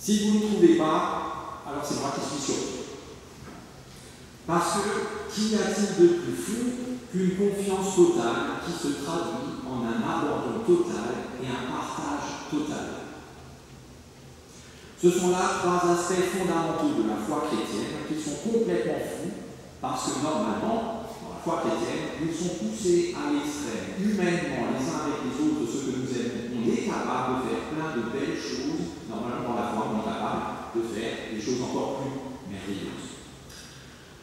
Si vous ne trouvez pas, alors c'est moi qui suis surpris. Parce que qu'y a-t-il de plus fou qu'une confiance totale qui se traduit en un abandon total et un partage total? Ce sont là trois aspects fondamentaux de la foi chrétienne qui sont complètement fous parce que normalement, dans la foi chrétienne, nous sommes poussés à l'extrême, humainement, les uns avec les autres, ceux que nous aimons. On est capable de faire plein de belles choses. Normalement, dans la foi, on est capable de faire des choses encore plus merveilleuses.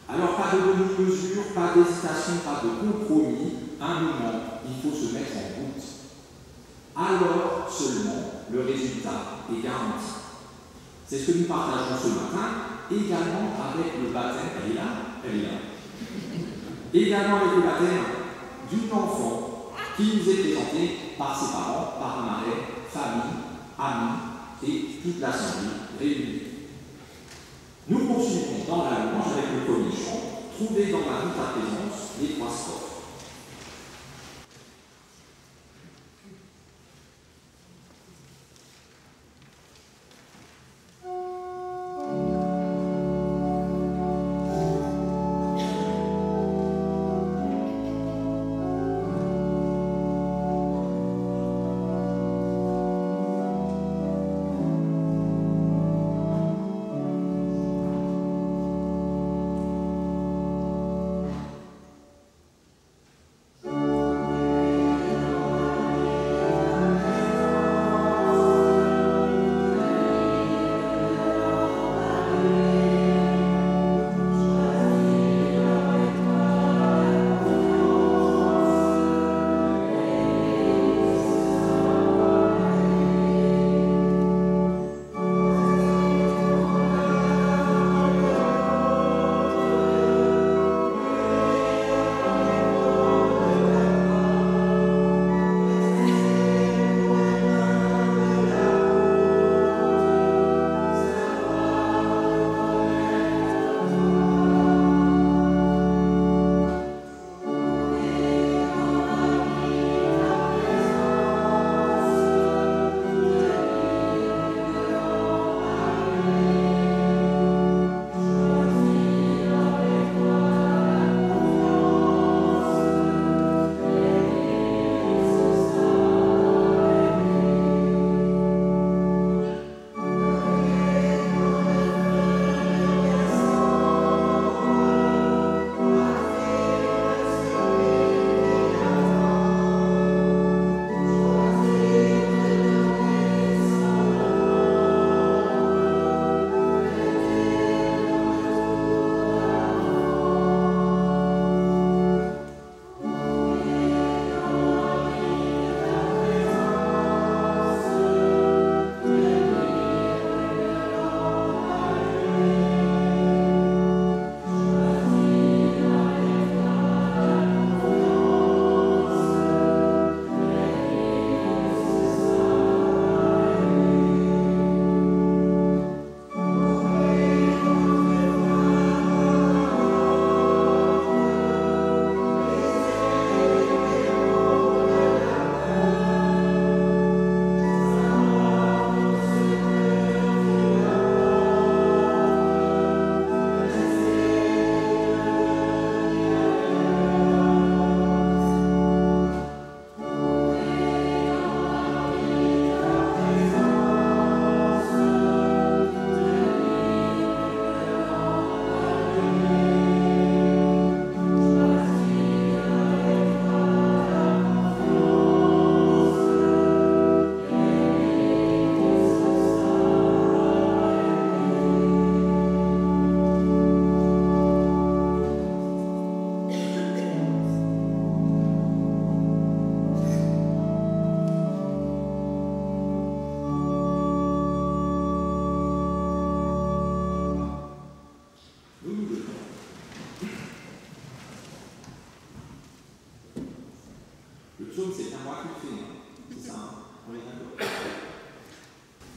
Alors, pas de demi-mesure, pas d'hésitation, pas de compromis. Un moment, il faut se mettre en route. Alors seulement, le résultat est garanti. C'est ce que nous partageons ce matin, également avec le baptême. Elle est là. Également avec le baptême d'une enfant qui nous est présentée par ses parents, par marraine, famille, amis et toute l'assemblée réunie. Nous poursuivons dans la louange avec le premier chant, trouvé dans la vie de ta présence, les trois strophes.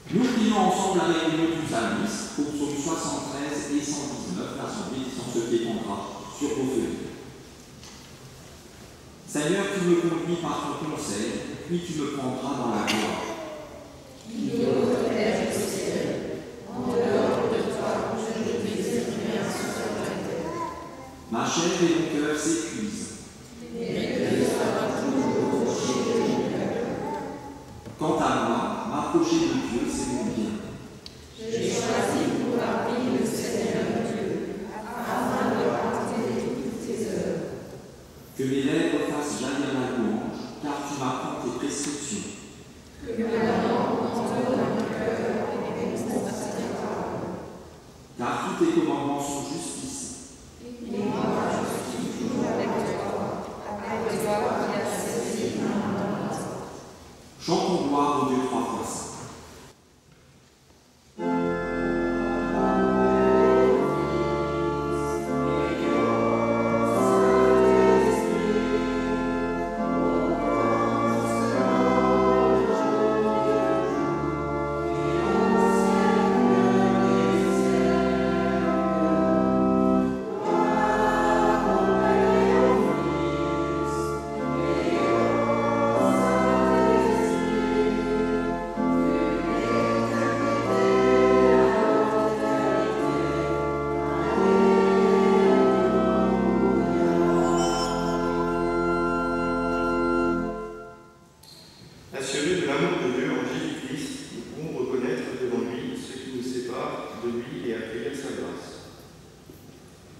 Nous prions ensemble avec les mots du psalmiste pour psaume 73 et 119, l'Assemblée disant ce qui étendra sur vos feuilles. Seigneur, tu me conduis par ton conseil, puis tu me prendras dans la gloire. chair et mon cœur s'épuisent. Quant à moi, m'approcher de Dieu, c'est mon bien. J'ai choisi pour parmi le Seigneur Dieu, afin de raconter toutes tes œuvres. Que mes lèvres fassent jaillir la louange, car tu m'apprends tes prescriptions. Que ma langue entonne dans mon cœur et constate tes paroles. Car tous tes commandements sont justice. Et moi, je suis toujours avec toi qui as saisi ma main. Chantons gloire au Dieu trois fois saint. Assurés de l'amour de Dieu en Jésus-Christ, nous pouvons reconnaître devant lui ce qui nous sépare de lui et accueillir sa grâce.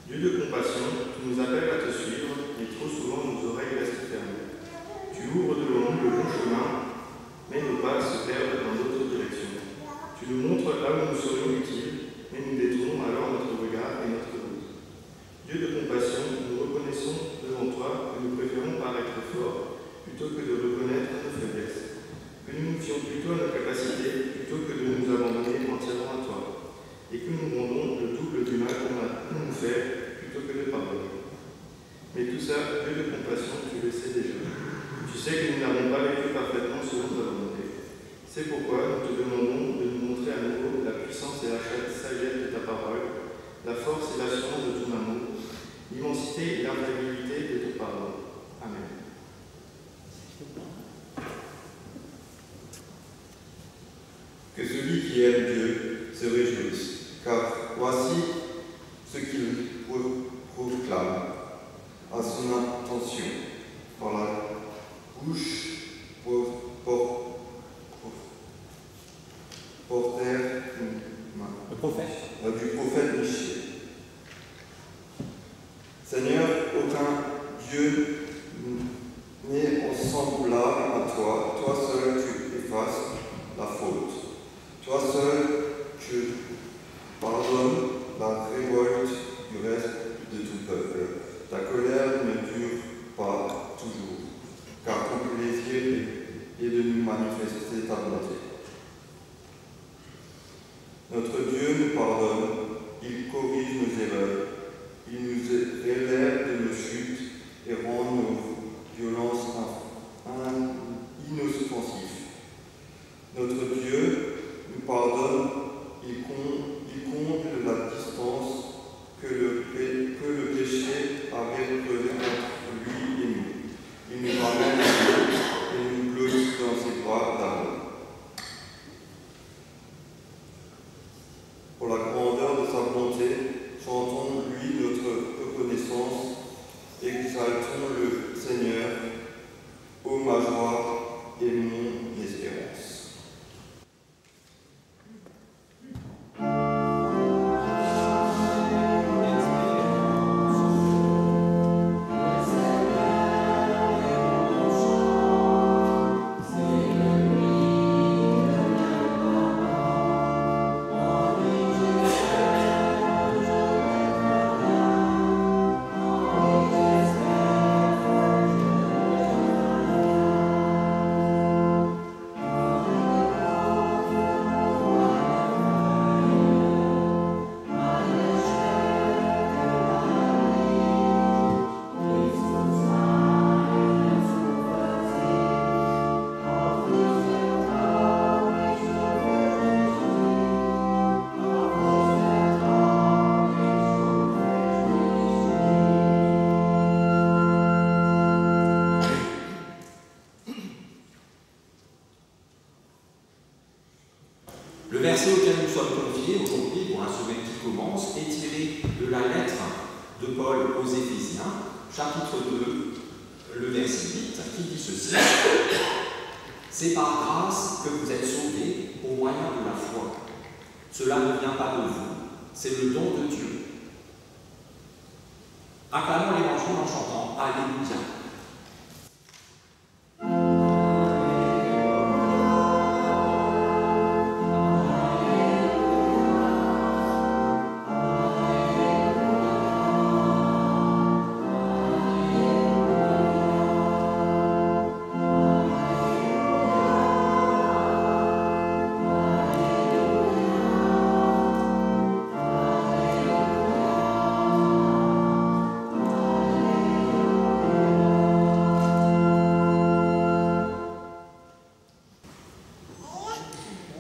Dieu de compassion, tu nous appelles à te suivre, mais trop souvent nos oreilles restent fermées. Tu ouvres devant nous le bon chemin, mais nos pas se perdent dans d'autres directions. Tu nous montres là où nous serions utiles, mais nous détournons alors notre regard et notre route. Dieu de compassion, nous reconnaissons devant toi que nous préférons paraître forts plutôt que de reconnaître nos faiblesses, que nous nous fions plutôt à nos capacités plutôt que de nous abandonner entièrement à toi, et que nous rendons le double du mal qu'on nous fait plutôt que de pardonner. Mais tout ça, Dieu de compassion, tu le sais déjà. Tu sais que nous n'avons pas vécu parfaitement selon ta volonté. C'est pourquoi nous te demandons de nous montrer à nouveau la puissance et la sagesse de ta parole, la force et l'assurance de ton amour, l'immensité et l'infaillibilité de ton pardon. Amen. Que celui qui aime Dieu se réjouisse, car voici ce qu'il proclame à son intention par la bouche du prophète Michée. Seigneur, aucun Dieu n'est semblable à toi. Toi seul tu effaces la faute. Toi seul tu pardonnes la révolte du reste de ton peuple. Ta colère ne dure pas toujours, car ton plaisir est de nous manifester ta bonté. Notre Dieu nous pardonne, il corrige nos erreurs, il nous relève de nos chutes et rend nos violences inoffensives. Notre Dieu nous pardonne, il comble la distance que le péché avait creusée entre lui et nous. Il nous ramène à Dieu et nous glorifie dans ses bras d'amour. Pour la grandeur de sa bonté, chantons-lui notre reconnaissance, exaltons le Seigneur, ô ma joie et mon espérance. Le verset auquel nous sommes confiés aujourd'hui, pour la semaine qui commence, est tiré de la lettre de Paul aux Éphésiens, chapitre 2, le verset 8, qui dit ceci: c'est par grâce que vous êtes sauvés au moyen de la foi. Cela ne vient pas de vous, c'est le don de Dieu. Acclamons l'Évangile en chantant Alléluia.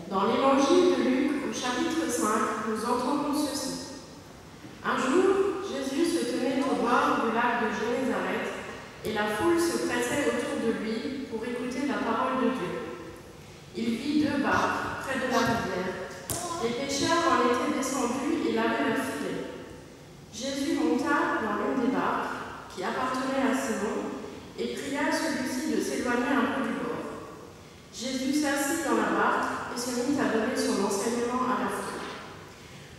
Dans l'évangile de Luc, au chapitre 5, nous entendons ceci. Un jour, Jésus se tenait au bord du lac de Génézareth et la foule se pressait autour de lui pour écouter la parole de Dieu. Il vit 2 barques près de la rivière. Les pêcheurs en étaient descendus et lavaient leurs filets. Jésus monta dans l'une des barques qui appartenait à Simon et pria celui-ci de s'éloigner un peu du bord. Jésus s'assit dans la barque et se mit à donner son enseignement à la foule.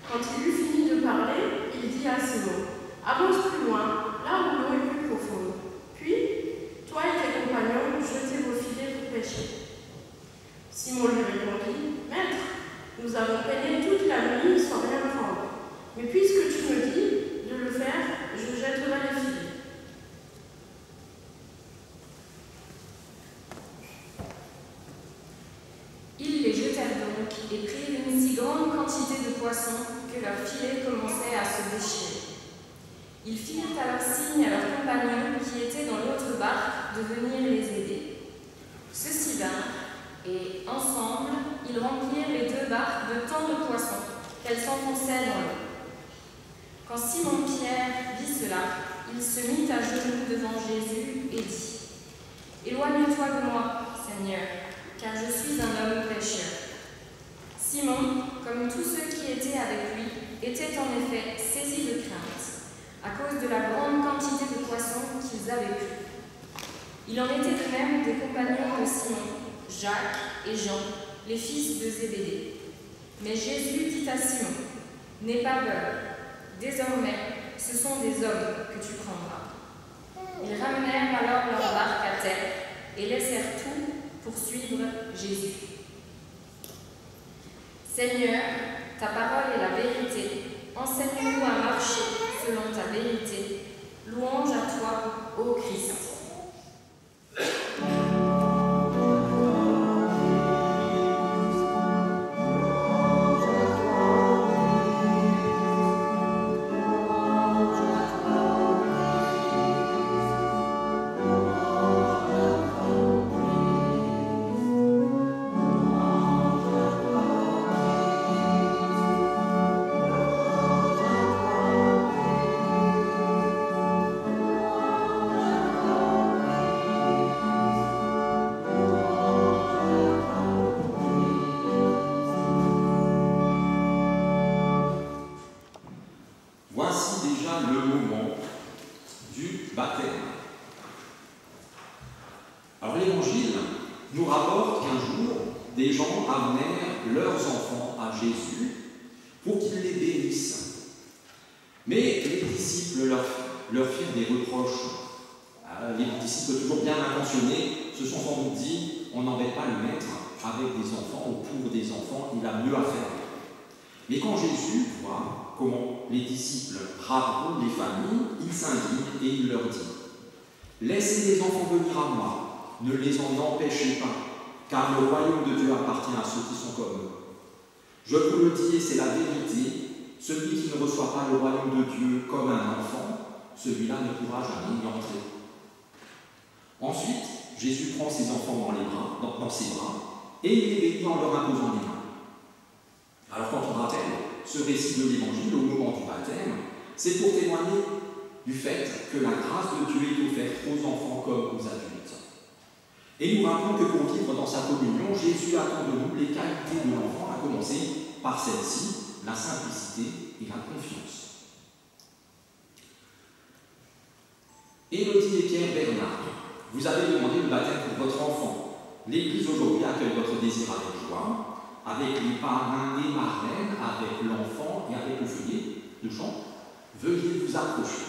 Quand il eut fini de parler, il dit à Simon: avance plus loin, là où l'eau est plus profonde. Puis, toi et tes compagnons, jetez vos filets pour pêcher. Simon lui répondit: Maître, nous avons peiné toute la nuit sans rien prendre. Mais puisque tu me dis de le faire, je jetterai les filets. Ils les jetèrent donc et prirent une si grande quantité de poissons que leurs filets commençaient à se déchirer. Ils firent alors signe à leurs compagnons qui étaient dans l'autre barque de venir les aider. Ceux-ci vinrent, et ensemble, ils remplirent les 2 barques de tant de poissons qu'elles s'enfonçaient dans l'eau. Quand Simon-Pierre vit cela, il se mit à genoux devant Jésus et dit: éloigne-toi de moi, Seigneur, car je suis un homme pécheur. Simon, comme tous ceux qui étaient avec lui, était en effet saisi de crainte, à cause de la grande quantité de poissons qu'ils avaient pris. Il en était de même des compagnons de Simon, Jacques et Jean, les fils de Zébédée. Mais Jésus dit à Simon: n'aie pas peur, désormais ce sont des hommes que tu prendras. Ils ramenèrent alors leur barque à terre et laissèrent tout pour suivre Jésus. Seigneur, ta parole est la vérité. Enseigne-nous à marcher selon ta vérité. Louange à toi, ô Christ. nous rapporte qu'un jour, des gens amenèrent leurs enfants à Jésus pour qu'il les bénisse. Mais les disciples leur firent des reproches. Les disciples, toujours bien intentionnés, se sont sans doute dit « on n'embête pas le maître avec des enfants, ou pour des enfants, il a mieux à faire ». Mais quand Jésus voit comment les disciples racontent les familles, il s'indigne et il leur dit « Laissez les enfants venir à moi, ne les en empêchez pas, car le royaume de Dieu appartient à ceux qui sont comme eux. Je vous le dis et c'est la vérité, celui qui ne reçoit pas le royaume de Dieu comme un enfant, celui-là ne pourra jamais y entrer. » Ensuite, Jésus prend ses enfants dans ses bras et il les bénit en leur imposant les mains. Alors quand on rappelle ce récit de l'Évangile au moment du baptême, c'est pour témoigner du fait que la grâce de Dieu est offerte aux enfants comme aux adultes. Et nous rappelons que pour vivre dans sa communion, Jésus attend de nous les qualités de l'enfant, à commencer par celle-ci, la simplicité et la confiance. Élodie et Pierre Bernard, vous avez demandé le baptême pour votre enfant. L'Église aujourd'hui accueille votre désir avec joie, avec les parrains et marraines, avec l'enfant et avec le feuillet de chant. Veuillez vous approcher.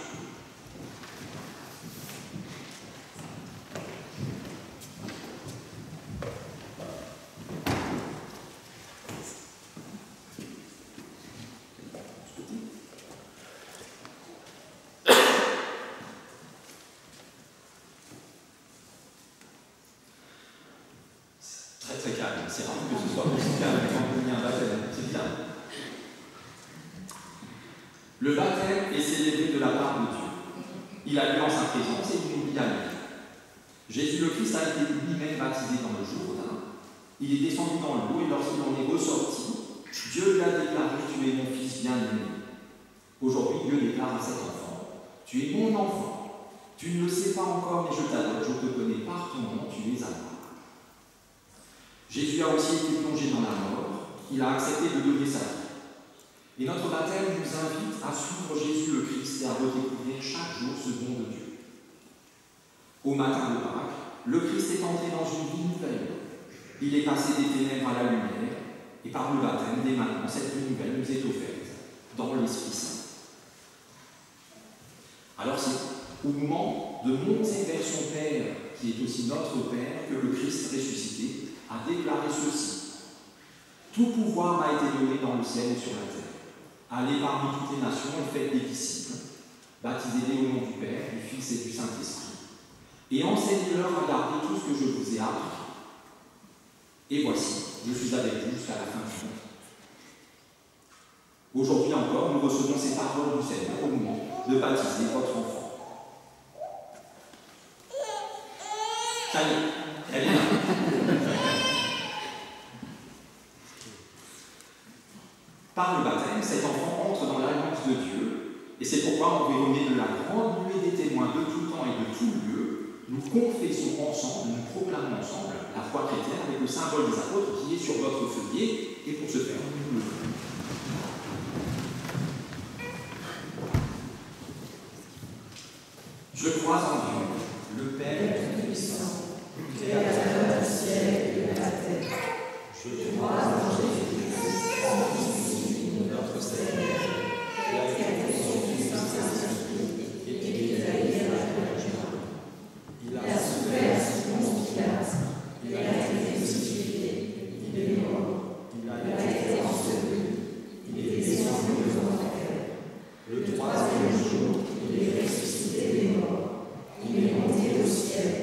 Très calme, c'est rare que ce soit aussi calme quand il y a un baptême, c'est bien. Le baptême est célébré de la part de Dieu. Il a lieu en sa présence et il nous lie à lui. Jésus le Christ a été lui-même baptisé dans le Jourdain. Il est descendu dans l'eau et lorsqu'il en est ressorti, Dieu lui a déclaré « Tu es mon fils bien-aimé ». Aujourd'hui, Dieu déclare à cet enfant « Tu es mon enfant. Tu ne le sais pas encore, mais je t'adore, je te connais par ton nom, tu es à moi. » Jésus a aussi été plongé dans la mort, il a accepté de donner sa vie. Et notre baptême nous invite à suivre Jésus le Christ et à redécouvrir chaque jour ce don de Dieu. Au matin de Pâques, le Christ est entré dans une vie nouvelle. Il est passé des ténèbres à la lumière, et par le baptême, dès maintenant, cette vie nouvelle nous est offerte dans l'Esprit Saint. Alors c'est au moment de monter vers son Père, qui est aussi notre Père, que le Christ ressuscité a déclaré ceci. Tout pouvoir m'a été donné dans le ciel et sur la terre. Allez parmi toutes les nations et faites des disciples, baptisez-les au nom du Père, du Fils et du Saint-Esprit, et enseignez-leur à garder tout ce que je vous ai appris. Et voici, je suis avec vous jusqu'à la fin du monde. Aujourd'hui encore, nous recevons ces paroles du Seigneur au moment de baptiser votre enfant. Ça y est, elle est là. Par le baptême, cet enfant entre dans l'alliance de Dieu, et c'est pourquoi, environnés de la grande nuée des témoins de tout temps et de tout lieu, nous confessons ensemble, nous proclamons ensemble la foi chrétienne avec le symbole des apôtres qui est sur votre feuillet, et pour ce faire, nous le faisons. Je crois en Dieu, le Père Tout-Puissant, Créateur du ciel et de la terre. Je crois en Jésus-Christ, son Fils, notre Seigneur, qui a été conçu du Saint-Esprit et qui est allé à la Vierge Marie. Il a souffert sous Ponce Pilate, il a été crucifié, il est mort, il a été enseveli, il est descendu aux enfers. Le troisième jour, il est ressuscité des morts, il est monté au ciel,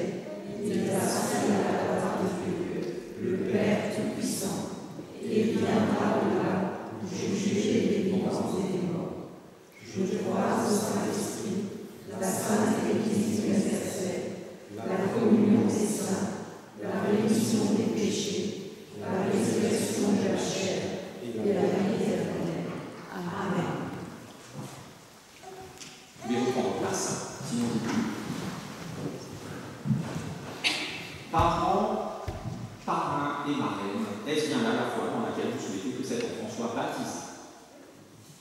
il est assis à la droite de Dieu, le Père Tout-Puissant, et il viendra de là pour juger les vivants et les morts. Je crois au Saint-Esprit, la Sainte Église universelle, la communion des saints, la rémission des péchés, la résurrection de la chair et la vie éternelle. Amen. Je vais reprendre place, sinon on dit plus. Parents, parrains et marraines, est-ce bien là la foi dans laquelle vous souhaitez que cet enfant soit baptisé?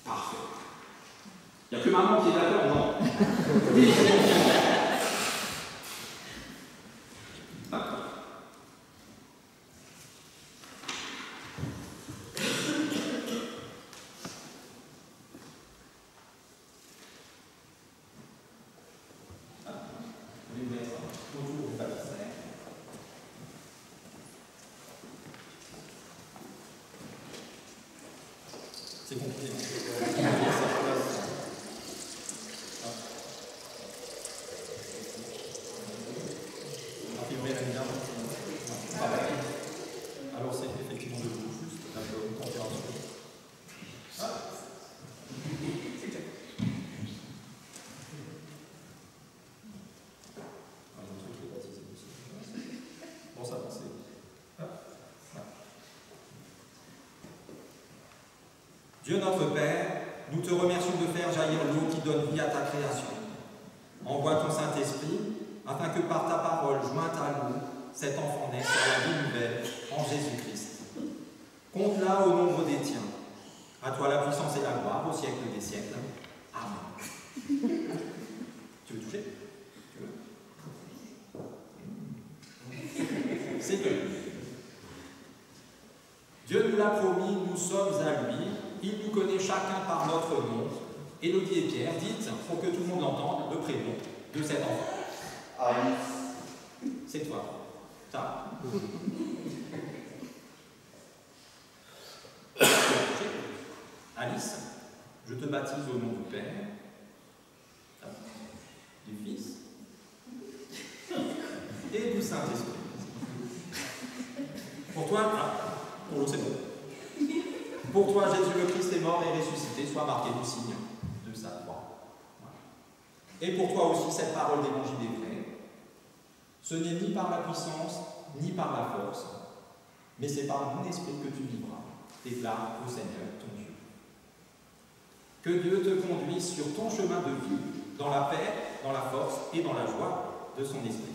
Parfait. Il n'y a que maman qui est d'accord, non? Oui, c'est bon. D'accord. C'est compliqué. Alors c'est effectivement de vous juste la conférence. Bon, ça va, c'est. Dieu notre Père, nous te remercions de faire jaillir l'eau qui donne vie à ta création. Envoie ton Saint-Esprit, afin que par ta parole jointe à nous, cet enfant naisse à la vie nouvelle en Jésus-Christ. Compte-la au nombre des tiens. À toi la puissance et la gloire au siècle des siècles. Amen. Tu veux toucher? sommes à lui, il nous connaît chacun par notre nom. Élodie et Pierre, dites, pour que tout le monde entende, le prénom de cet enfant. Alice. C'est toi. Ça. Alice, je te baptise au nom du Père, du Fils et du Saint-Esprit. Pour toi, pour l'autre c'est bon. Pour toi, Jésus le Christ est mort et ressuscité, soit marqué du signe de sa croix. Et pour toi aussi, cette parole d'évangile est vraie. Ce n'est ni par la puissance, ni par la force, mais c'est par mon esprit que tu vivras, déclare le Seigneur, ton Dieu. Que Dieu te conduise sur ton chemin de vie, dans la paix, dans la force et dans la joie de son esprit.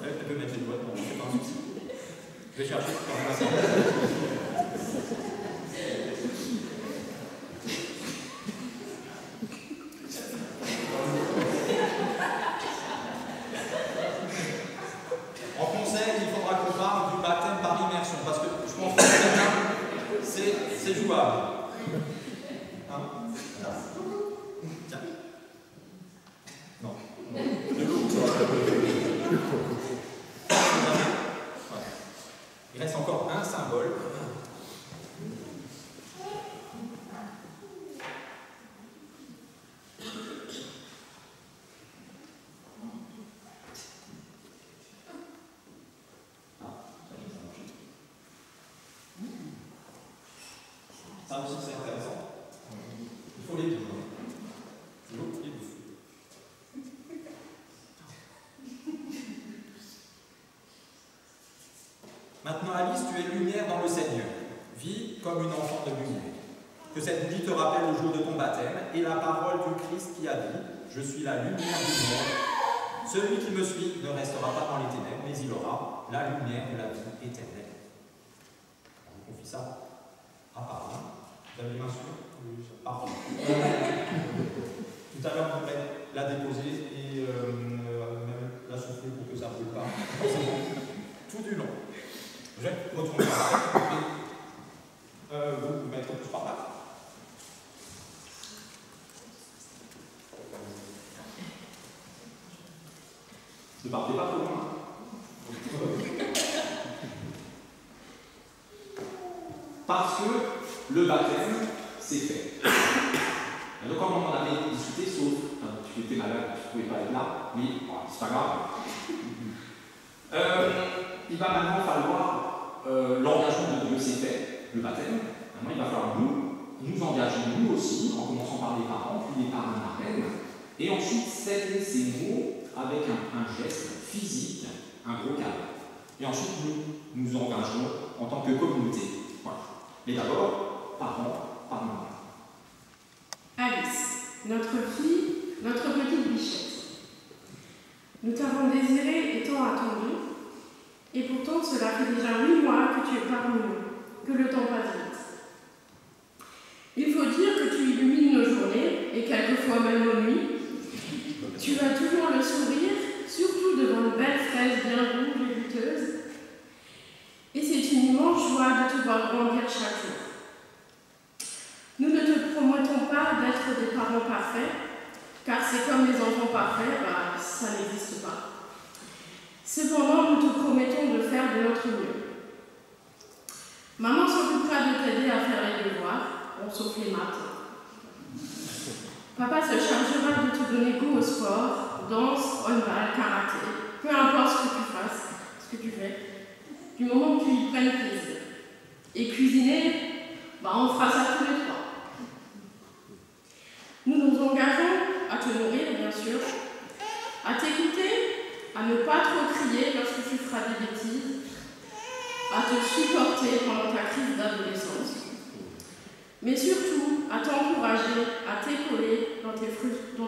Ouais, tu peux mettre les doigts, c'est pas un souci. Je vais chercher dans la salle. En conseil, il faudra qu'on parle du baptême par immersion, parce que je pense que c'est jouable. Hein? Tiens. Non. De l'eau. Il reste encore un symbole. Ça aussi c'est intéressant. Il faut les deux. L'eau et le feu. Maintenant Alice, tu es lumière dans le Seigneur. Vis comme une enfant de lumière. Que cette vie te rappelle le jour de ton baptême et la parole du Christ qui a dit « Je suis la lumière du monde. Celui qui me suit ne restera pas dans les ténèbres, mais il aura la lumière de la vie éternelle. » On vous confie ça à Paris. Vous avez les mains sûres? Oui, parfait. Tout à l'heure, on pourrait la déposer et même la souffler pour que ça ne brûle pas. C'est bon. Tout du long. Je vais retourner par là. Vous mettre plus par là. Ne partez pas trop loin. Parce que le baptême, c'est fait. Alors, comme on en avait discuté, sauf tu étais malade, tu ne pouvais pas être là, mais bon, c'est pas grave. Il va maintenant falloir l'engagement de Dieu, c'est fait, le baptême. Maintenant, il va falloir nous engager, nous aussi, en commençant par les parents, puis les parrains marraines, et ensuite sceller ces mots avec un geste physique, un gros câble. Et ensuite, nous engageons en tant que communauté. Voilà. Mais d'abord, parents, parents. Alice, notre fille, notre petite bichette. Nous t'avons désiré et tant attendu, et pourtant cela fait déjà 8 mois que tu es parmi nous, que le temps passe vite. Il faut dire que tu illumines nos journées, et quelquefois même nos nuits. Tu as toujours le sourire, surtout devant une belle fraise bien rouge et luteuse. Et c'est une immense joie de te voir grandir chaque jour. Nous ne te promettons pas d'être des parents parfaits, car c'est comme les enfants parfaits, ça n'existe pas. Cependant, nous te promettons de faire de notre mieux. Maman s'occupera de t'aider à faire les devoirs, sauf les maths. Papa se chargera de te donner goût au sport, danse, handball, karaté, peu importe ce que tu fasses, ce que tu fais, du moment que tu y prennes plaisir. Et cuisiner, on fera ça tous les trois. Nous nous engageons à te nourrir, bien sûr, à t'écouter, à ne pas trop crier lorsque tu feras des bêtises, à te supporter pendant ta crise d'adolescence, mais surtout à t'encourager, à t'épauler dans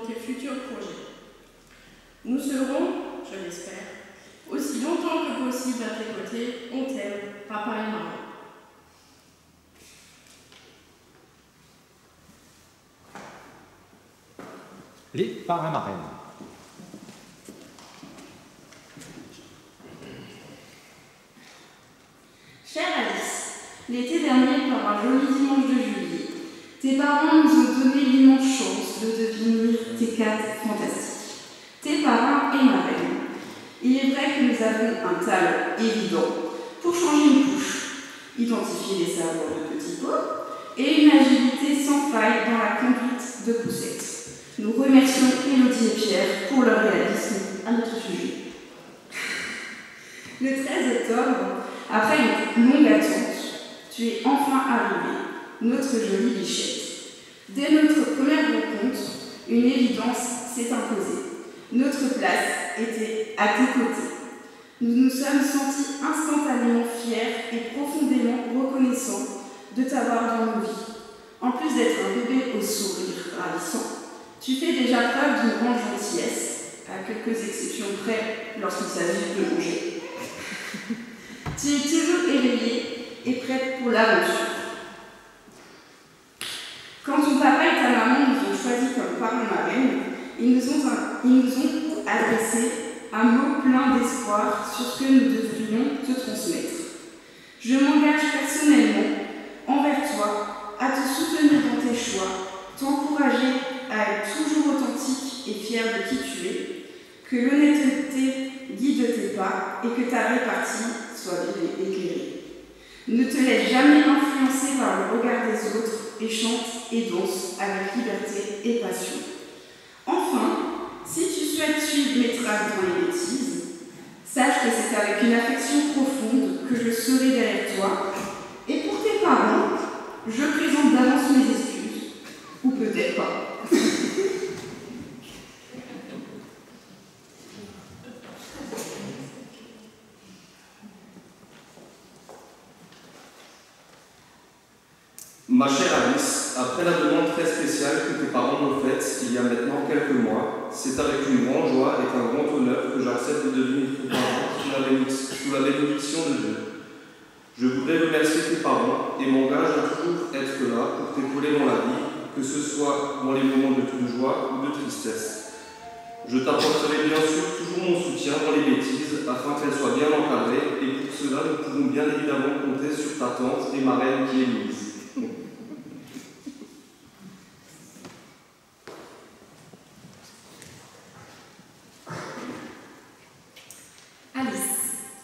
tes futurs projets. Nous serons, je l'espère, aussi longtemps que possible à tes côtés. On t'aime, papa et maman. Les parrains marraines. Chère Alice, l'été dernier, parents nous ont donné l'immense chance de devenir tes cadres fantastiques, tes parrains et marraines. Il est vrai que nous avons un talent évident pour changer une couche, identifier les arbres de petits pots et une agilité sans faille dans la conduite de poussettes. Nous remercions Élodie et Pierre pour leur réalisme à notre sujet. Le 13 octobre, après une longue attente, tu es enfin arrivé, notre jolie bichette. Dès notre première rencontre, une évidence s'est imposée. Notre place était à tes côtés. Nous nous sommes sentis instantanément fiers et profondément reconnaissants de t'avoir dans nos vies. En plus d'être un bébé au sourire ravissant, tu fais déjà preuve d'une grande gentillesse, à quelques exceptions près lorsqu'il s'agit de manger. Tu es toujours éveillée et prête pour l'aventure. Quand ton papa et ta maman nous ont choisis comme parents-marraines, ils nous ont adressé un mot plein d'espoir sur ce que nous devrions te transmettre. Je m'engage personnellement envers toi à te soutenir dans tes choix, t'encourager à être toujours authentique et fier de qui tu es, que l'honnêteté guide tes pas et que ta répartie soit vive et éclairée. Ne te laisse jamais influencer par le regard des autres et chante et danse avec liberté et passion. Enfin, si tu souhaites suivre mes traces dans les bêtises, sache que c'est avec une affection profonde que je serai derrière toi. Et pour tes parents, je présente d'avance mes excuses. Ou peut-être pas. Ma chère Alice, après la demande très spéciale que tes parents m'ont faite il y a maintenant quelques mois, c'est avec une grande joie et un grand honneur que j'accepte de devenir ton parent sous la bénédiction de Dieu. Je voudrais remercier tes parents et m'engage à toujours être là pour t'épauler dans la vie, que ce soit dans les moments de joie ou de tristesse. Je t'apporterai bien sûr toujours mon soutien dans les bêtises afin qu'elles soient bien encadrées et pour cela nous pouvons bien évidemment compter sur ta tante et marraine qui est Louise. Alice,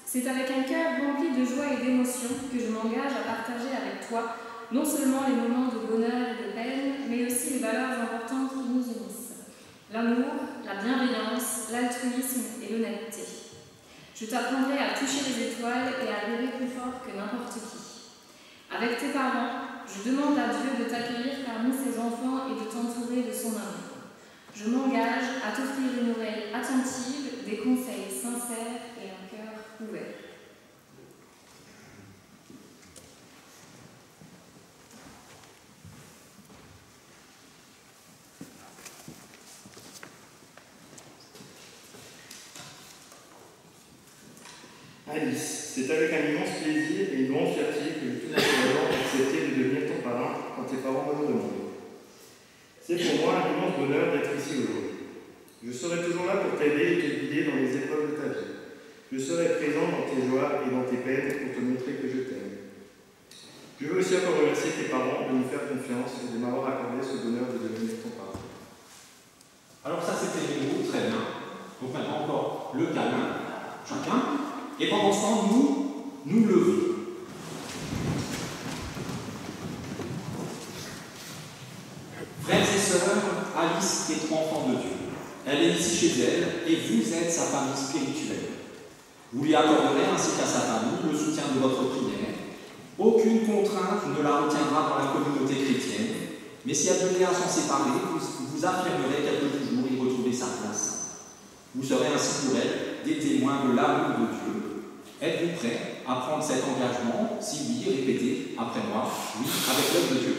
c'est avec un cœur rempli de joie et d'émotion que je m'engage à partager avec toi non seulement les moments de bonheur et de peine, mais aussi les valeurs importantes qui nous unissent. L'amour, la bienveillance, l'altruisme et l'honnêteté. Je t'apprendrai à toucher les étoiles et à rêver plus fort que n'importe qui. Avec tes parents, je demande à Dieu de t'accueillir parmi ses enfants et de t'entourer de son amour. Je m'engage à t'offrir une oreille attentive, des conseils sincères et un cœur ouvert. Alice, c'est avec un immense plaisir et une grande fierté que j'ai tout naturellement accepté de devenir ton parrain quand tes parents me l'ont demandé. C'est pour moi un immense bonheur d'être ici aujourd'hui. Je serai toujours là pour t'aider et te guider dans les épreuves de ta vie. Je serai présent dans tes joies et dans tes peines pour te montrer que je t'aime. Je veux aussi encore remercier tes parents de me faire confiance et de m'avoir accordé ce bonheur de devenir ton parrain. Alors ça c'était les mots, très bien. Donc maintenant encore le câlin, chacun. Et pendant ce temps, nous levons. Frères et sœurs, Alice est enfant de Dieu. Elle est ici chez elle et vous êtes sa famille spirituelle. Vous lui accorderez ainsi qu'à sa famille le soutien de votre prière. Aucune contrainte ne la retiendra dans la communauté chrétienne, mais si elle venait à s'en séparer, vous affirmerez qu'elle peut toujours y retrouver sa place. Vous serez ainsi pour elle des témoins de l'amour de Dieu. Êtes-vous prêts à prendre cet engagement? Si oui, répétez après moi. Oui, avec l'aide de Dieu.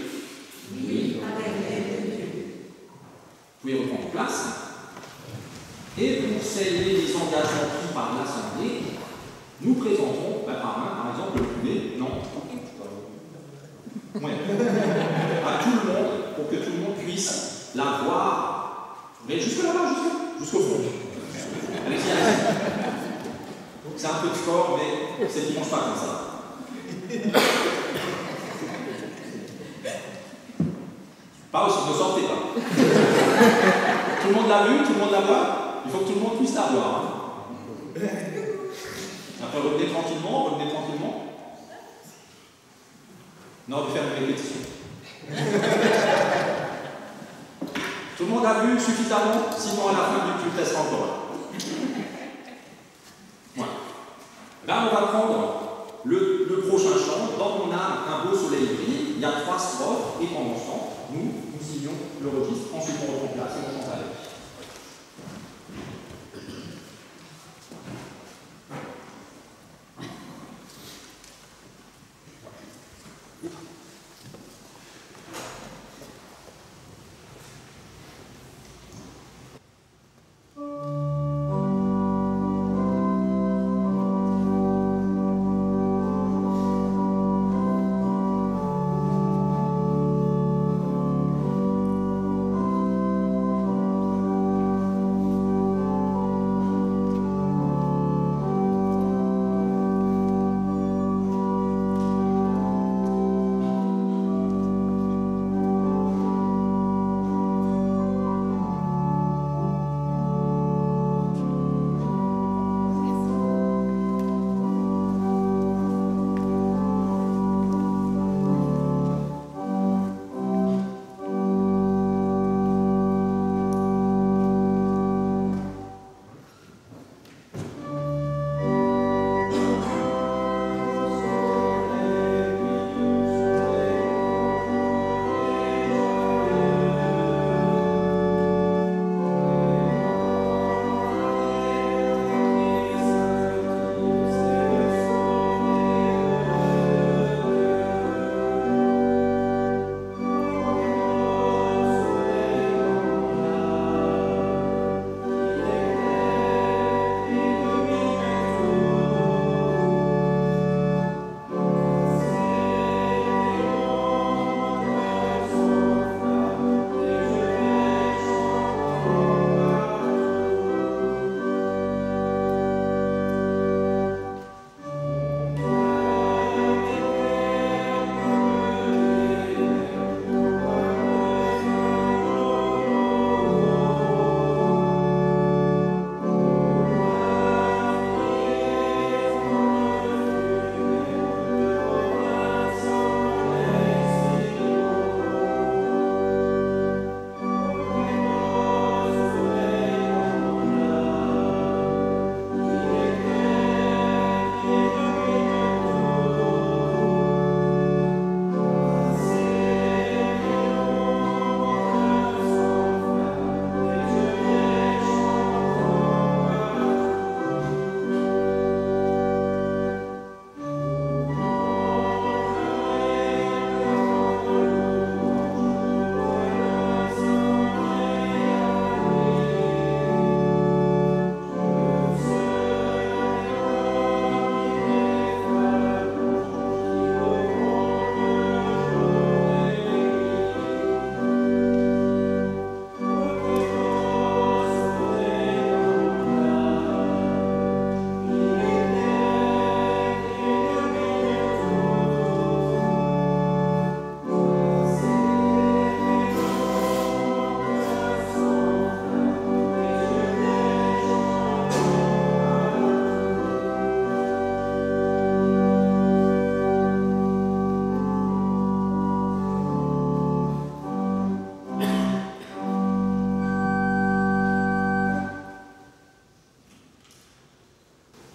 Oui, avec l'aide de Dieu. Vous pouvez reprendre place. Et pour sceller les engagements pris par l'Assemblée, nous présentons, par exemple, le privé, non, ouais, à tout le monde, pour que tout le monde puisse la voir. Mais jusque là-bas, jusqu'au fond. Allez-y, allez-y. C'est un peu de sport, mais c'est dimanche pas comme ça. monde l'a vu, tout le monde la voit. Il faut que tout le monde puisse la voir. Hein. Après, revenez tranquillement, revenez tranquillement. Non, de faire une répétition. Tout le monde a vu suffisamment, sinon à la fin du culte, elle sera encore là. Voilà. Là, on va prendre le prochain chant. Dans mon âme, un beau soleil brille. Il y a 3 strophes, et pendant ce temps, nous signons le registre. Ensuite, on reprend place et on chante avec.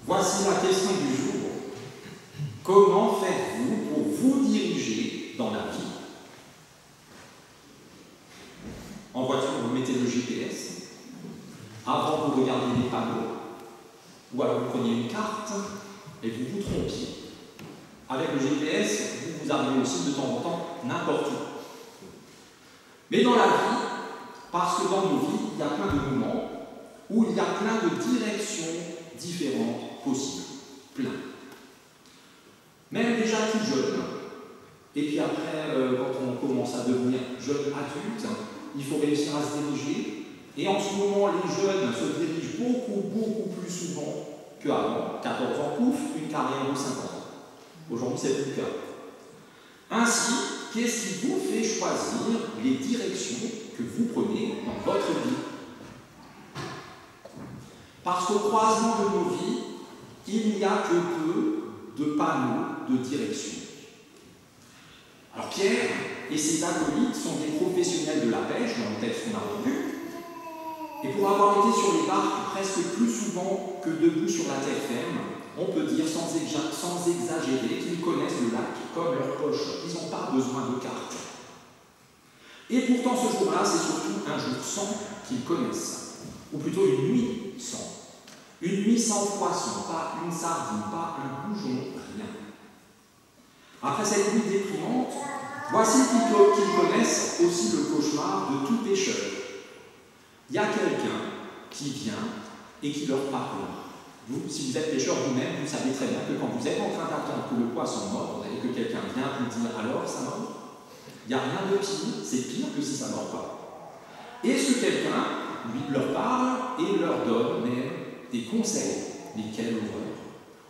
Voici la question du jour. Comment faites-vous pour vous diriger dans la vie? En voiture, vous mettez le GPS. Avant, vous regardez les panneaux. Ou alors, vous prenez une carte et vous vous trompiez. Avec le GPS, vous arrivez aussi de temps en temps n'importe où. Mais dans la vie, parce que dans nos vies, il y a plein de moments où il y a plein de directions différentes possibles. Plein. Même déjà tout jeune, et puis après, quand on commence à devenir jeune adulte, il faut réussir à se diriger. Et en ce moment, les jeunes se dirigent beaucoup plus souvent qu'avant. 14 ans, pouf, une carrière de 50 ans. Aujourd'hui, c'est plus le cas. Ainsi, qu'est-ce qui vous fait choisir les directions que vous prenez dans votre vie? Parce qu'au croisement de nos vies, il n'y a que peu de panneaux de direction. Alors Pierre et ses acolytes sont des professionnels de la pêche, dans le texte qu'on a entendu, et pour avoir été sur les barques presque plus souvent que debout sur la terre ferme, on peut dire sans exagérer qu'ils connaissent le lac comme leur poche. Ils n'ont pas besoin de carte. Et pourtant ce jour-là, c'est surtout un jour sans qu'ils connaissent, ou plutôt une nuit sans. Une nuit sans poisson, pas une sardine, pas un goujon, rien. Après cette nuit déprimante, voici qu'ils connaissent aussi le cauchemar de tout pêcheur. Il y a quelqu'un qui vient et qui leur parle. Vous, si vous êtes pêcheur vous-même, vous savez très bien que quand vous êtes en train d'attendre que le poisson morde et que quelqu'un vient vous dire alors ça mord, il n'y a rien de pire, c'est pire que si ça ne mord pas. Et ce quelqu'un lui leur parle et leur donne même des conseils. Mais quelle horreur!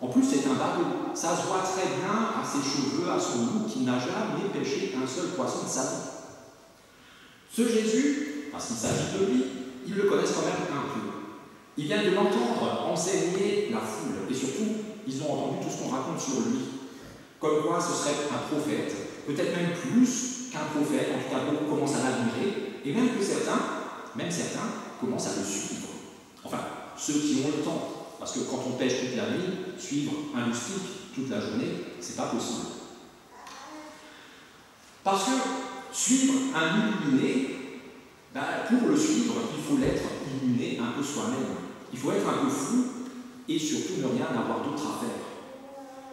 En plus, c'est un bateau. Ça se voit très bien à ses cheveux, à son loup, qui n'a jamais pêché un seul poisson de sa vie. Ce Jésus, parce qu'il s'agit de lui, ils le connaissent quand même un peu. Ils viennent de l'entendre enseigner la foule. Et surtout, ils ont entendu tout ce qu'on raconte sur lui. Comme quoi, ce serait un prophète. Peut-être même plus qu'un prophète. En tout cas, beaucoup commencent à l'admirer. Et même certains, commencent à le suivre. Enfin, ceux qui ont le temps. Parce que quand on pêche toute la nuit, suivre un loustic toute la journée, c'est pas possible. Parce que suivre un illuminé, pour le suivre, il faut l'être illuminé un peu soi-même. Il faut être un peu fou et surtout ne rien avoir d'autre à faire.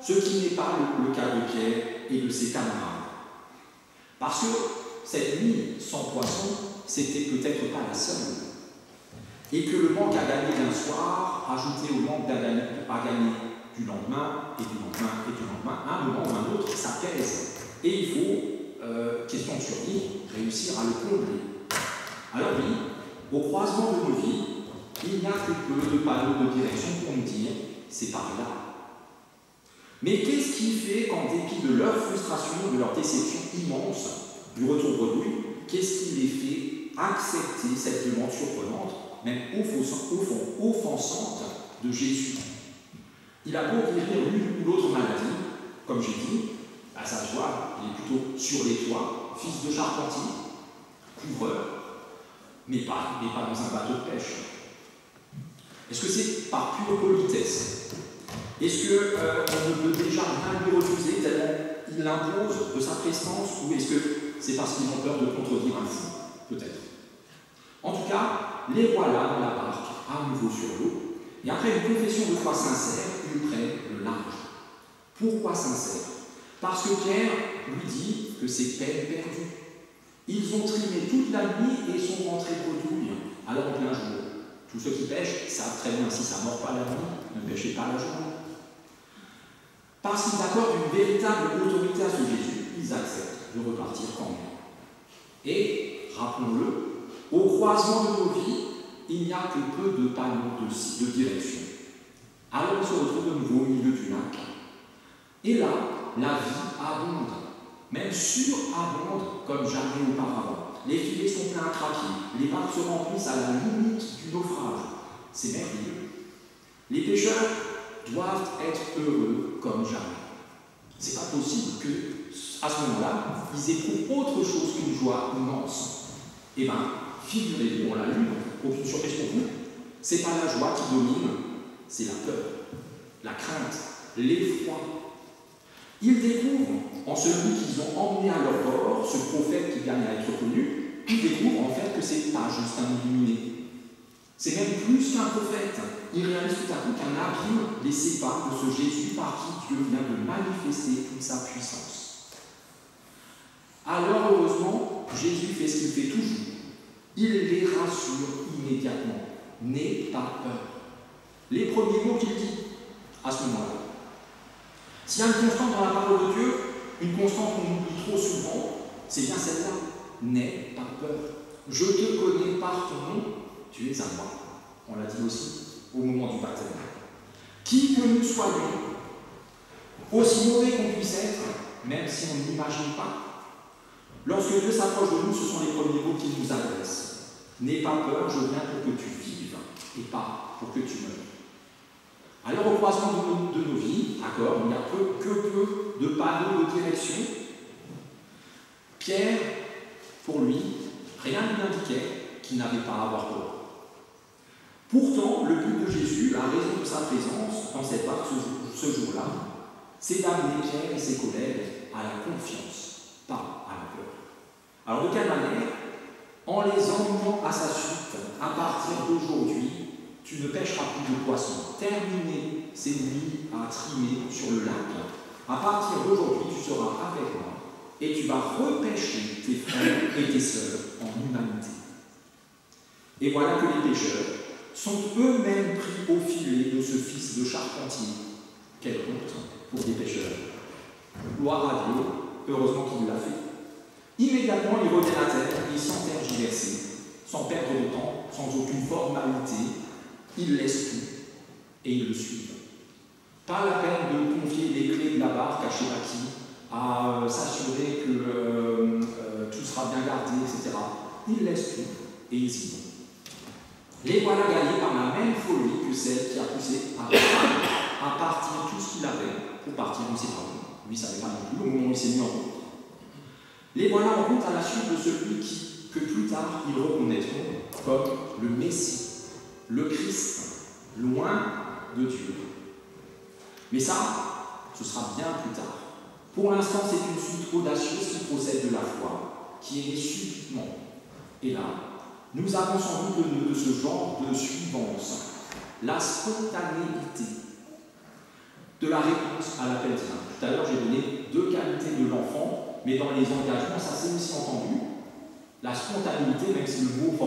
Ce qui n'est pas le cas de Pierre et de ses camarades. Parce que cette nuit sans poisson, c'était peut-être pas la seule. Et que le manque à gagner d'un soir, ajouté au manque à gagner du lendemain, et du lendemain, et du lendemain, à un moment ou à un autre, ça pèse. Et il faut, question de survie, réussir à le combler. Alors oui, au croisement de nos vies, il n'y a que peu de panneaux de direction pour nous dire « c'est par là ». Mais qu'est-ce qui fait qu'en dépit de leur frustration, de leur déception immense, du retour bredouille, qu'est-ce qui les fait accepter cette demande surprenante, même offensante de Jésus? Il a beau guérir l'une ou l'autre maladie, comme j'ai dit, ça se voit, il est plutôt sur les toits, fils de charpentier, couvreur, mais pas dans un bateau de pêche. Est-ce que c'est par pure politesse? Est-ce qu'on ne peut déjà rien lui refuser tellement il l'impose de sa prestance, ou est-ce que c'est parce qu'ils ont peur de contredire un fou? Peut-être. En tout cas, les voilà dans la barque, à nouveau sur l'eau, et après une confession de foi sincère, ils prennent le large. Pourquoi sincère? Parce que Pierre lui dit que c'est peine perdue. Ils ont trimé toute la nuit et sont rentrés bredouilles, alors en plein jour. Tous ceux qui pêchent savent très bien, si ça ne mord pas la nuit, ne pêchez pas la journée. Parce qu'ils accordent une véritable autorité à ce Jésus, ils acceptent de repartir quand même. Et, rappelons-le, au croisement de nos vies, il n'y a que peu de panneaux de direction. Alors on se retrouve de nouveau au milieu du lac. Et là, la vie abonde, même surabonde comme jamais auparavant. Les filets sont pleins à craquer, les barques se remplissent à la limite du naufrage. C'est merveilleux. Les pêcheurs doivent être heureux comme jamais. C'est pas possible que, à ce moment-là, ils éprouvent autre chose qu'une joie immense. Eh bien, figurez-vous, on l'a lu, aucune surprise pour vous, c'est pas la joie qui domine, c'est la peur, la crainte, l'effroi. Ils découvrent, en celui qu'ils ont emmené à leur bord, ce prophète qui gagne à être connu, ils découvrent en fait que c'est pas juste un illuminé. C'est même plus qu'un prophète. Ils réalisent tout à coup qu'un abîme les sépare de ce Jésus par qui Dieu vient de manifester toute sa puissance. Alors, heureusement, Jésus fait ce qu'il fait toujours. Il les rassure immédiatement. N'aie pas peur. Les premiers mots qu'il dit à ce moment-là. S'il y a une constante dans la parole de Dieu, une constante qu'on oublie trop souvent, c'est bien celle-là. N'aie pas peur. Je te connais par ton nom, tu es à moi. On l'a dit aussi au moment du baptême. Qui que nous soyons, aussi mauvais qu'on puisse être, même si on n'imagine pas, lorsque Dieu s'approche de nous, ce sont les premiers mots qu'il nous adresse. N'aie pas peur, je viens pour que tu vives et pas pour que tu meurs. Alors, au croisement de nos vies, d'accord, il n'y a que peu de panneaux de direction. Pierre, pour lui, rien ne lui indiquait qu'il n'avait pas à avoir peur. Pourtant, le but de Jésus, la raison de sa présence dans cette barque ce jour-là, c'est d'amener Pierre et ses collègues à la confiance, pas à la peur. Alors, de quelle manière? En les emmenant à sa suite, à partir d'aujourd'hui, tu ne pêcheras plus de poissons. Terminer ces nuits à trimer sur le lac. À partir d'aujourd'hui, tu seras avec moi et tu vas repêcher tes frères et tes sœurs en humanité. Et voilà que les pêcheurs sont eux-mêmes pris au filet de ce fils de charpentier. Quelle honte pour des pêcheurs. Gloire à Dieu, heureusement qu'il l'a fait. Immédiatement, ils reviennent à terre et sans tergiverser, sans perdre de temps, sans aucune formalité, ils laissent tout et ils le suivent. Pas la peine de confier les clés de la barque à je ne sais pas qui, à s'assurer que tout sera bien gardé, etc. Ils laissent tout et ils y vont. Les voilà gagnés par la même folie que celle qui a poussé à partir tout ce qu'il avait pour partir, on ne sait pas où. Lui, il ne savait pas non plus au moment où il s'est mis en route. Les voilà en route à la suite de celui que plus tard ils reconnaîtront comme le Messie, le Christ, loin de Dieu. Mais ça, ce sera bien plus tard. Pour l'instant, c'est une suite audacieuse qui procède de la foi, qui est née subitement. Et là, nous avons sans doute de ce genre de suivance, la spontanéité de la réponse à l'appel divin. Tout à l'heure, j'ai donné 2 qualités de l'enfant, mais dans les engagements, ça s'est aussi entendu. La spontanéité, même si le mot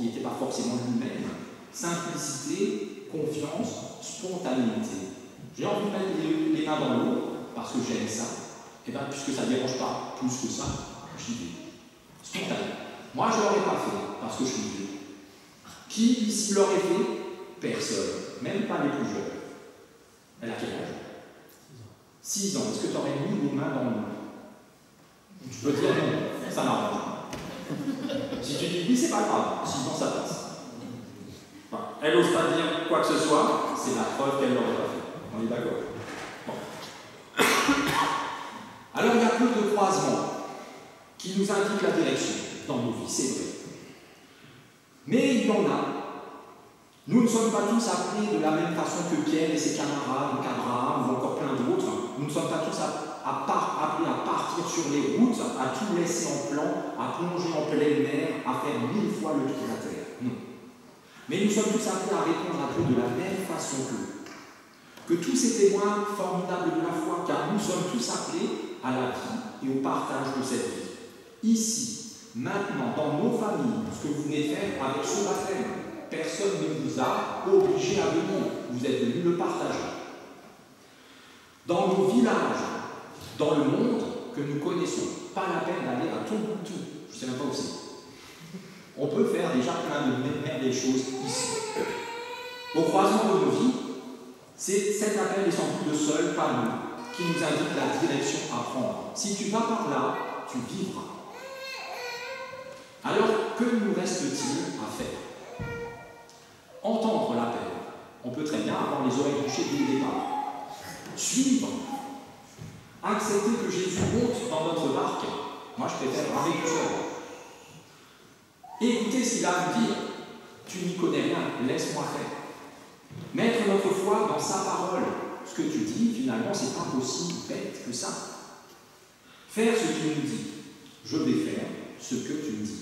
n'était pas forcément lui-même, simplicité, confiance, spontanéité. J'ai envie de mettre les mains dans l'eau, parce que j'aime ça, et bien puisque ça ne dérange pas plus que ça, j'y vais. Spontané. Moi, je ne l'aurais pas fait, parce que je suis vieux. Qui ici l'aurait fait? Personne, même pas les plus jeunes. Elle a quel âge? 6 ans. Est-ce que tu aurais mis les mains dans l'eau? Je peux dire non, ça m'arrange. Si tu dis oui, c'est pas grave, 6 ans ça passe. Enfin, elle n'ose pas dire quoi que ce soit, c'est la preuve qu'elle ne l'aurait pas fait. On est d'accord? Bon. Alors il y a peu de croisements qui nous indiquent la direction dans nos vies, c'est vrai. Mais il y en a. Nous ne sommes pas tous appelés de la même façon que Pierre et ses camarades, Abraham ou encore plein d'autres. Nous ne sommes pas tous appelés à partir sur les routes, à tout laisser en plan, à plonger en pleine mer, à faire 1000 fois le tour de la terre. Non. Mais nous sommes tous appelés à répondre à Dieu de la même façon qu'eux. Que tous ces témoins formidables de la foi, car nous sommes tous appelés à la vie et au partage de cette vie. Ici, maintenant, dans nos familles, ce que vous venez faire avec ce baptême, personne ne vous a obligé à venir, vous êtes venus le partager. Dans nos villages, dans le monde que nous connaissons, pas la peine d'aller à Tombouctou, je ne sais même pas où c'est. On peut faire déjà plein de des choses ici. Au croisement de nos vies, cet appel est sans doute le seul panneau qui nous indique la direction à prendre. Si tu vas par là, tu vivras. Alors, que nous reste-t-il à faire? Entendre l'appel. On peut très bien avoir les oreilles bouchées dès le départ. Suivre. Accepter que Jésus monte dans notre barque. Moi, je préfère ramener tout seul. Écoutez ce qu'il a à nous dire. Tu n'y connais rien, laisse-moi faire. Mettre notre foi dans sa parole. Ce que tu dis, finalement, c'est pas aussi bête que ça. Faire ce qu'il nous dit. Je vais faire ce que tu me dis.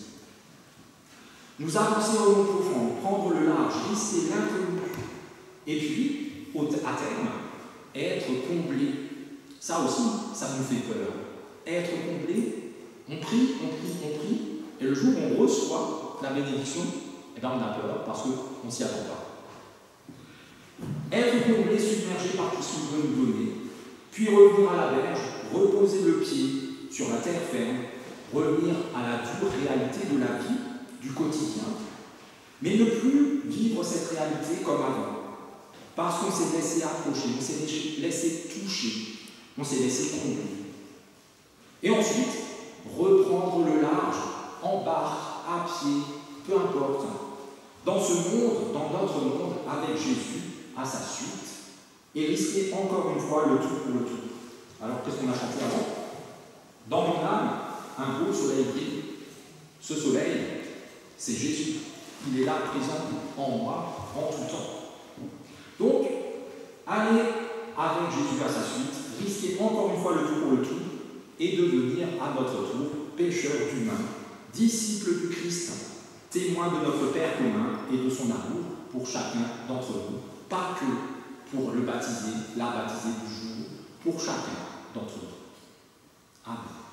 Nous avancer au long profond, prendre le large, risquer l'inconnu. Et puis, à terme, être comblé. Ça aussi, ça nous fait peur. Être comblé, on prie, et le jour où on reçoit la bénédiction, eh bien on a peur parce qu'on ne s'y attend pas. Être comblé, submergé par tout ce qu'il veut nous donner, puis revenir à la berge, reposer le pied sur la terre ferme, revenir à la dure réalité de la vie, du quotidien, mais ne plus vivre cette réalité comme avant, parce qu'on s'est laissé approcher, on s'est laissé toucher, on s'est laissé combler. Et ensuite, reprendre le large, en barque, à pied, peu importe. Dans ce monde, dans notre monde, avec Jésus, à sa suite, et risquer encore une fois le tout pour le tout. Alors qu'est-ce qu'on a chanté avant? Dans mon âme, un beau soleil brille. Ce soleil, c'est Jésus. Il est là, présent en moi, en tout temps. Donc, allez avec Jésus à sa suite, risquer encore une fois le tout pour le tout, et devenir à notre tour pécheurs d'humains, disciples du Christ, témoins de notre Père commun et de son amour pour chacun d'entre nous, pas que pour le baptisé, la baptisée du jour, pour chacun d'entre nous. Amen.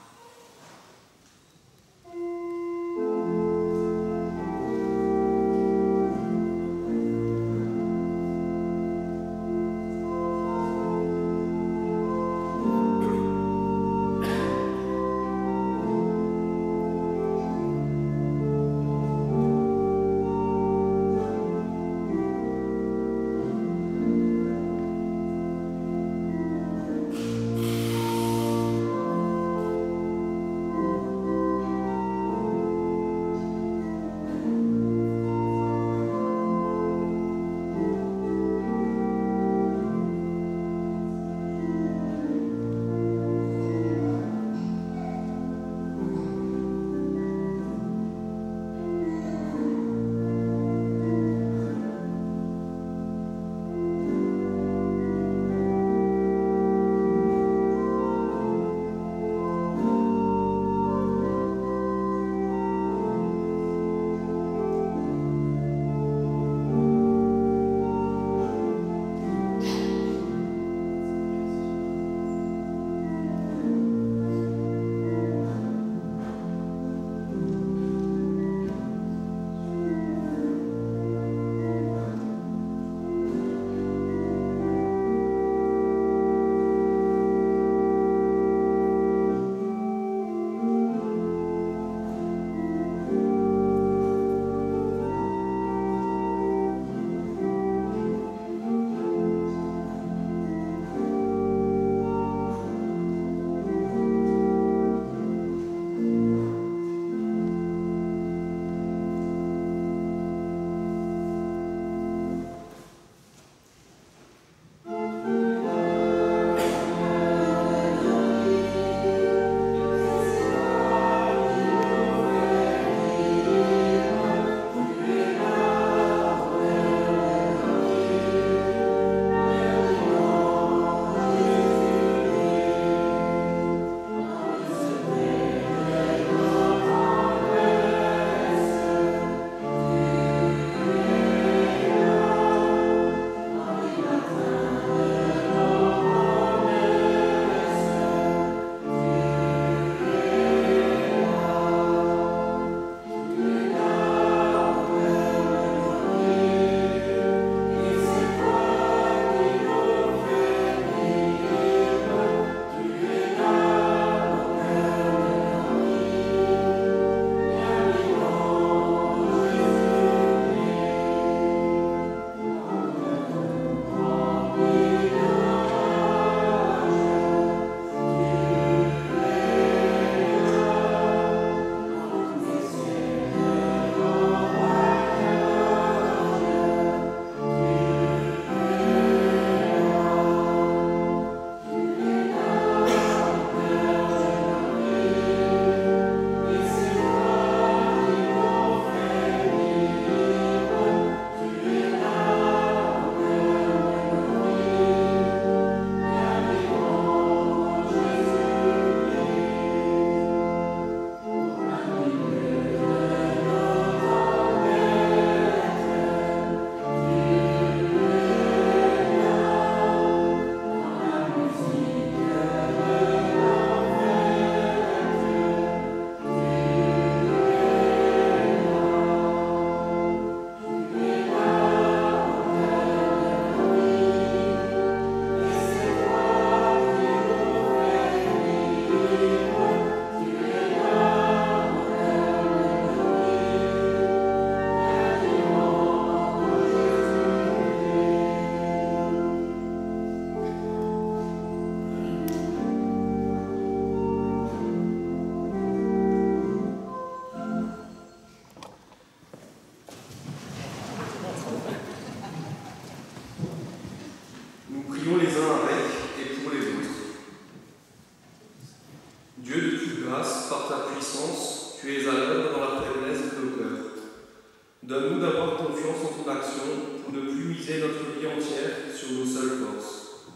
confiance en ton action pour ne plus miser notre vie entière sur nos seules forces.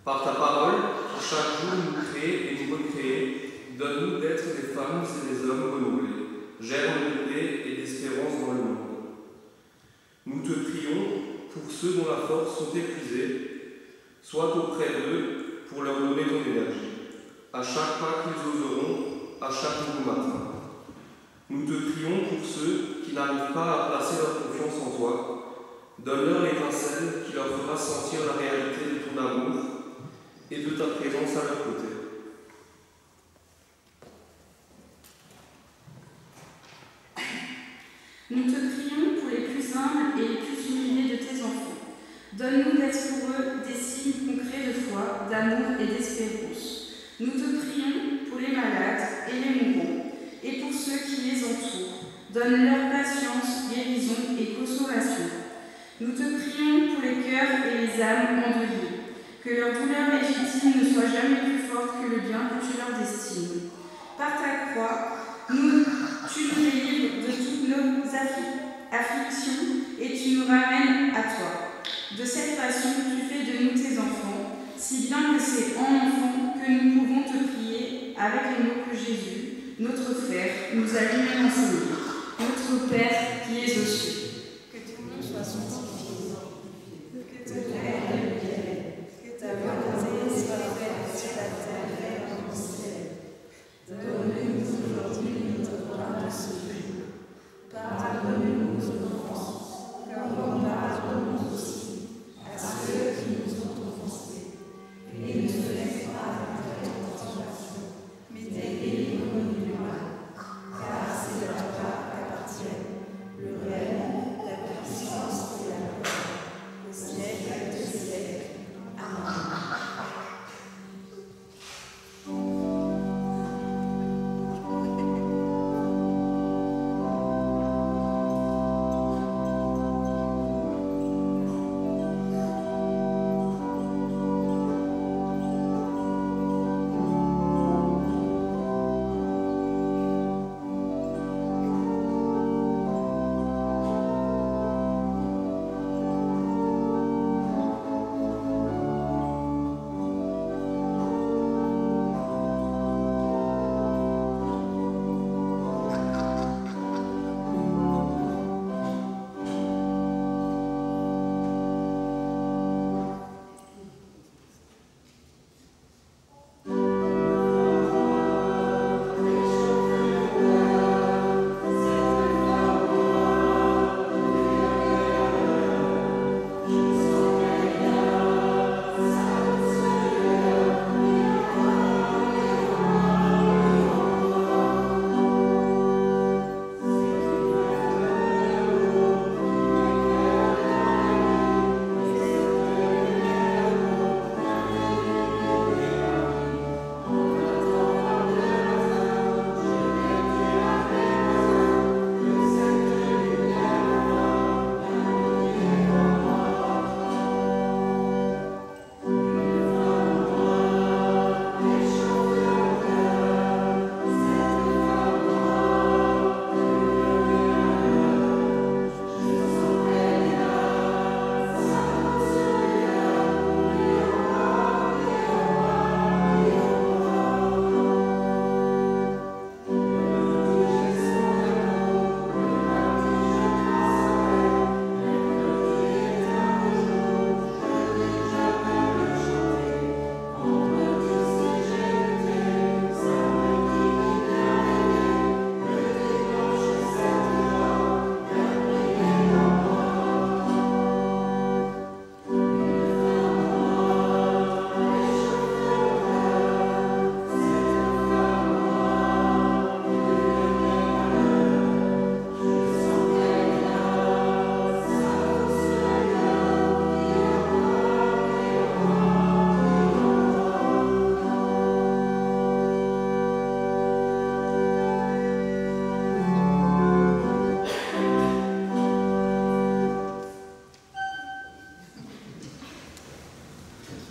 Par ta parole, qui chaque jour nous crée et nous recrée, donne-nous d'être des femmes et des hommes renouvelés, germes de paix et d'espérance dans le monde. Nous te prions pour ceux dont la force sont épuisées, sois auprès d'eux pour leur donner ton énergie, à chaque pas qu'ils oseront, à chaque nouveau matin. Nous te prions pour ceux qui n'arrivent pas à placer leur confiance en toi, donne-leur l'étincelle qui leur fera sentir la réalité de ton amour et de ta présence à leur côté. Nous te prions pour les plus humbles et les plus humiliés de tes enfants. Donne-nous d'être pour eux des signes concrets de foi, d'amour et d'espérance. Nous te prions pour les malades et les mourants, et pour ceux qui les entourent. Donne-leur patience, guérison et consolation. Nous te prions pour les cœurs et les âmes endeuillées, que leur douleur légitime ne soit jamais plus forte que le bien que tu leur destines. Par ta croix, tu nous délivres de toutes nos afflictions et tu nous ramènes à toi. De cette façon, tu fais de nous tes enfants, si bien que c'est en enfant que nous pouvons te prier avec les mots que Jésus, notre frère, nous a lui-même enseigné. Notre Père qui es aux cieux. Que ton nom soit sanctifié, que ton règne vienne, que ta volonté soit faite sur la terre comme au ciel. Donne-nous aujourd'hui notre pain de ce jour. Pardonne-nous nos offenses, comme nous pardonnons aussi à ceux qui nous ont offensés. Et ne nous laisse pas entrer en tentation, mais délivre-nous du mal, car c'est à toi qu'appartiennent le règne, la puissance et la gloire, au siècle des siècles. Amen.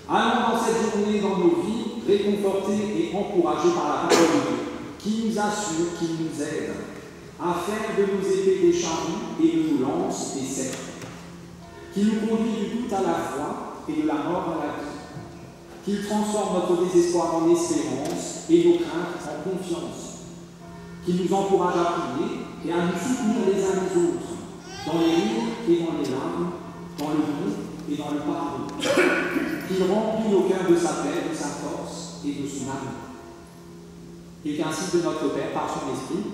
Allons dans cette journée dans nos vies, réconfortés et encouragés par la parole de Dieu, qui nous assure, qui nous aide, à faire de nos épées des charrues et ne nous lance des sceptres, qui nous conduit du doute à la foi et de la mort à la vie, qu'il transforme notre désespoir en espérance et nos craintes en confiance, qu'il nous encourage à prier et à nous soutenir les uns les autres, dans les rires et dans les larmes, dans le don et dans le pardon, qu'il remplit nos cœurs de sa paix, de sa force et de son amour. Et qu'ainsi de notre Père, par son Esprit,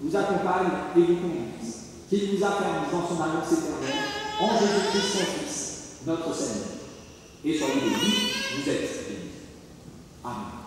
vous accompagne et vous conduise, qu'il nous affermisse dans son alliance éternelle, en Jésus-Christ son Fils, notre Seigneur. Et soyez bénis, vous êtes bénis. Amen.